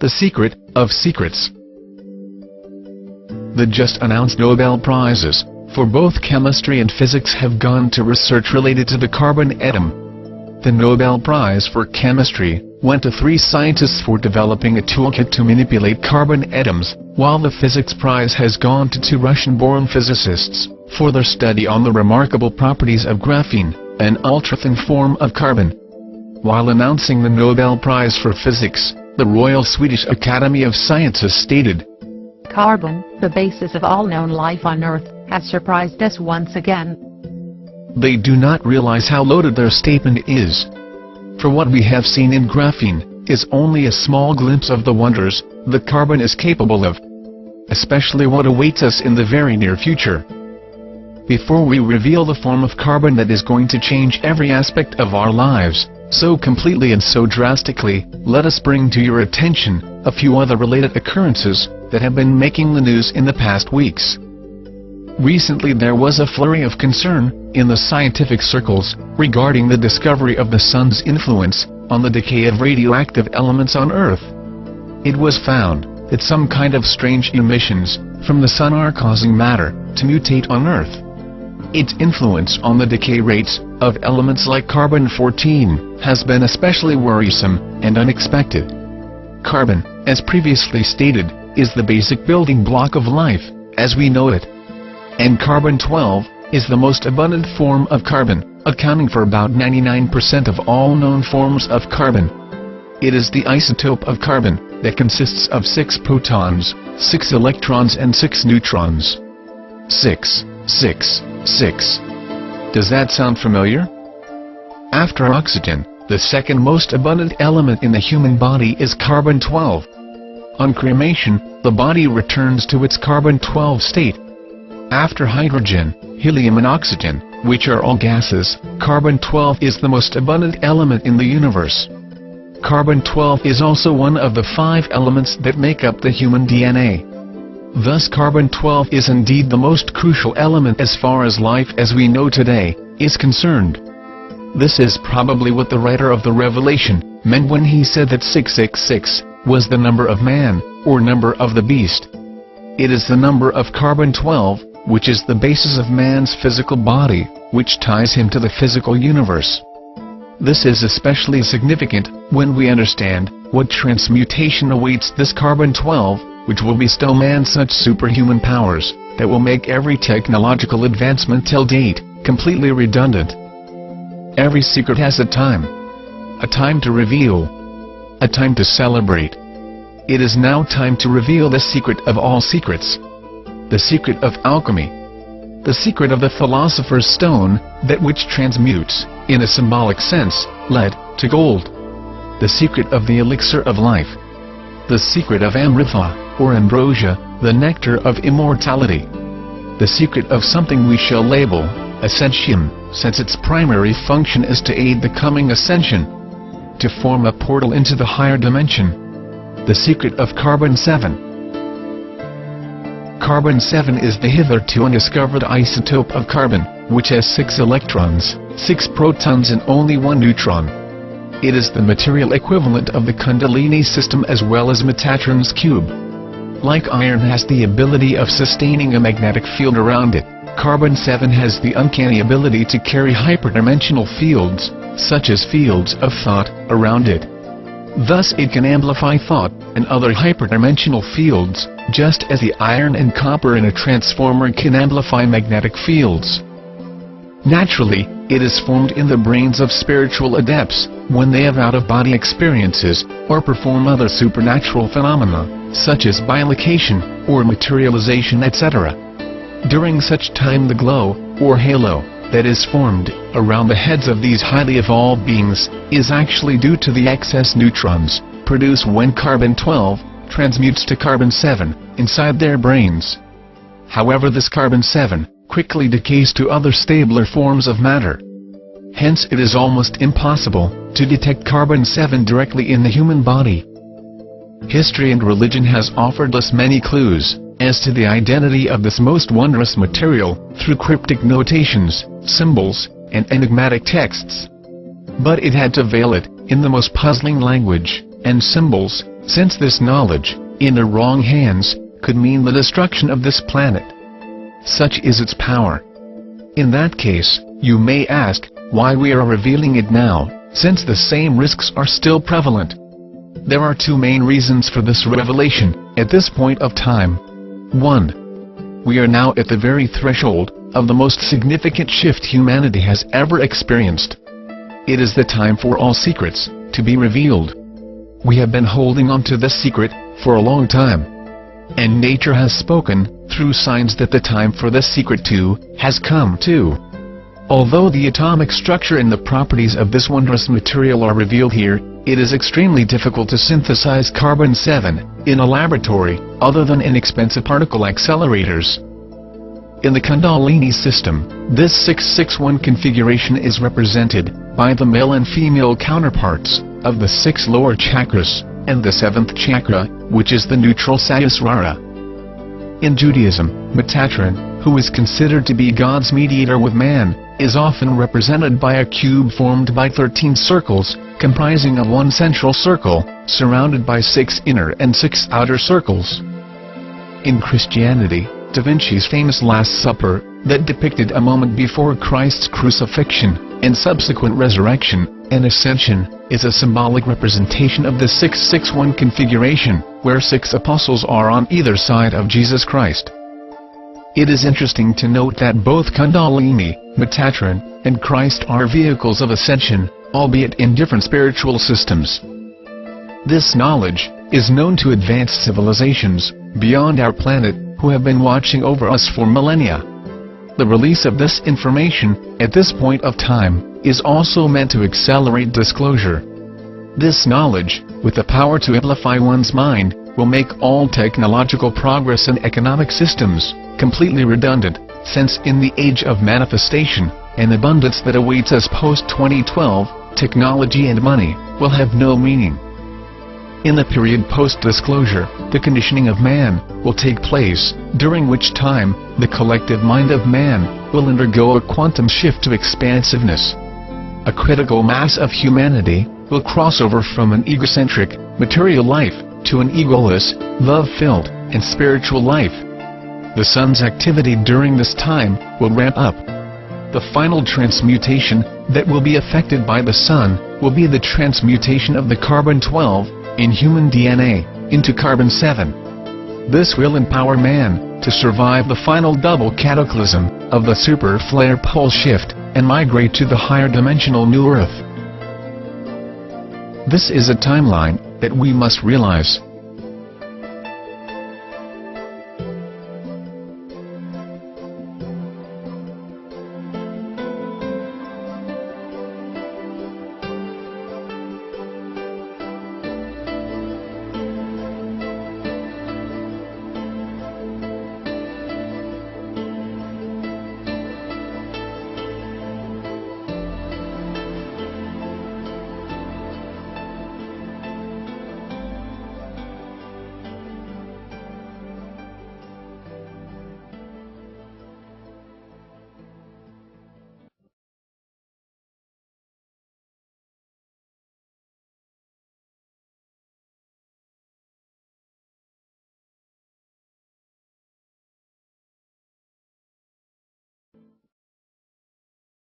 The secret of secrets. The just announced Nobel Prizes for both chemistry and physics have gone to research related to the carbon atom. The Nobel Prize for Chemistry went to 3 scientists for developing a toolkit to manipulate carbon atoms, while the Physics Prize has gone to 2 Russian-born physicists for their study on the remarkable properties of graphene, an ultra-thin form of carbon. While announcing the Nobel Prize for Physics, the Royal Swedish Academy of Sciences stated, "Carbon, the basis of all known life on Earth, has surprised us once again." They do not realize how loaded their statement is. For what we have seen in graphene is only a small glimpse of the wonders that carbon is capable of, especially what awaits us in the very near future. Before we reveal the form of carbon that is going to change every aspect of our lives, so completely and so drastically, let us bring to your attention a few other related occurrences that have been making the news in the past weeks. Recently there was a flurry of concern in the scientific circles regarding the discovery of the sun's influence on the decay of radioactive elements on Earth. It was found that some kind of strange emissions from the sun are causing matter to mutate on Earth. Its influence on the decay rates of elements like carbon-14 has been especially worrisome and unexpected. Carbon, as previously stated, is the basic building block of life, as we know it. And carbon-12 is the most abundant form of carbon, accounting for about 99% of all known forms of carbon. It is the isotope of carbon that consists of 6 protons, 6 electrons and 6 neutrons. 6, 6, 6. Does that sound familiar? After oxygen, the second most abundant element in the human body is carbon-12. On cremation, the body returns to its carbon-12 state. After hydrogen, helium and oxygen, which are all gases, carbon-12 is the most abundant element in the universe. Carbon-12 is also one of the 5 elements that make up the human DNA. Thus carbon-12 is indeed the most crucial element as far as life as we know today is concerned. This is probably what the writer of the Revelation meant when he said that 666 was the number of man, or number of the beast. It is the number of carbon-12, which is the basis of man's physical body, which ties him to the physical universe. This is especially significant when we understand what transmutation awaits this carbon-12, which will bestow man such superhuman powers that will make every technological advancement till date completely redundant. Every secret has a time to reveal, a time to celebrate. It is now time to reveal the secret of all secrets. The secret of alchemy. The secret of the philosopher's stone, that which transmutes, in a symbolic sense, lead to gold. The secret of the elixir of life. The secret of amrita, or ambrosia, the nectar of immortality. The secret of something we shall label ascension, since its primary function is to aid the coming ascension, to form a portal into the higher dimension. The secret of carbon-7. Carbon-7 is the hitherto undiscovered isotope of carbon, which has 6 electrons, 6 protons and only 1 neutron. It is the material equivalent of the Kundalini system as well as Metatron's cube. Like iron has the ability of sustaining a magnetic field around it, carbon-7 has the uncanny ability to carry hyperdimensional fields, such as fields of thought, around it. Thus it can amplify thought and other hyperdimensional fields, just as the iron and copper in a transformer can amplify magnetic fields. Naturally, it is formed in the brains of spiritual adepts when they have out-of-body experiences or perform other supernatural phenomena, such as bilocation or materialization, etc. During such time the glow, or halo, that is formed around the heads of these highly evolved beings is actually due to the excess neutrons produced when carbon-12 transmutes to carbon-7 inside their brains. However, this carbon-7 quickly decays to other stabler forms of matter. Hence it is almost impossible to detect carbon-7 directly in the human body. History and religion has offered us many clues as to the identity of this most wondrous material through cryptic notations, symbols, and enigmatic texts. But it had to veil it in the most puzzling language and symbols since this knowledge, in the wrong hands, could mean the destruction of this planet. Such is its power. In that case, you may ask, why we are revealing it now, since the same risks are still prevalent. There are two main reasons for this revelation, at this point of time. 1. We are now at the very threshold of the most significant shift humanity has ever experienced. It is the time for all secrets to be revealed. We have been holding on to this secret for a long time. And nature has spoken, through signs, that the time for this secret too has come too. Although the atomic structure and the properties of this wondrous material are revealed here, it is extremely difficult to synthesize carbon-7 in a laboratory, other than inexpensive particle accelerators. In the Kundalini system, this 661 configuration is represented by the male and female counterparts of the 6 lower chakras, and the 7th chakra, which is the neutral Sahasrara. In Judaism, Metatron, who is considered to be God's mediator with man, is often represented by a cube formed by 13 circles, comprising of one central circle, surrounded by 6 inner and 6 outer circles. In Christianity, Da Vinci's famous Last Supper, that depicted a moment before Christ's crucifixion, and subsequent resurrection and ascension, is a symbolic representation of the 661 configuration, where 6 apostles are on either side of Jesus Christ. It is interesting to note that both Kundalini, Metatron, and Christ are vehicles of ascension, albeit in different spiritual systems. This knowledge is known to advanced civilizations beyond our planet, who have been watching over us for millennia. The release of this information, at this point of time, is also meant to accelerate disclosure. This knowledge, with the power to amplify one's mind, will make all technological progress and economic systems completely redundant, since in the age of manifestation and abundance that awaits us post-2012, technology and money will have no meaning. In the period post-disclosure, the conditioning of man will take place, during which time the collective mind of man will undergo a quantum shift to expansiveness. A critical mass of humanity will cross over from an egocentric, material life to an egoless, love-filled, and spiritual life. The sun's activity during this time will ramp up. The final transmutation that will be affected by the sun will be the transmutation of the carbon-12 in human DNA into carbon-7. This will empower man to survive the final double cataclysm of the super flare pole shift and migrate to the higher dimensional new Earth. This is a timeline that we must realize.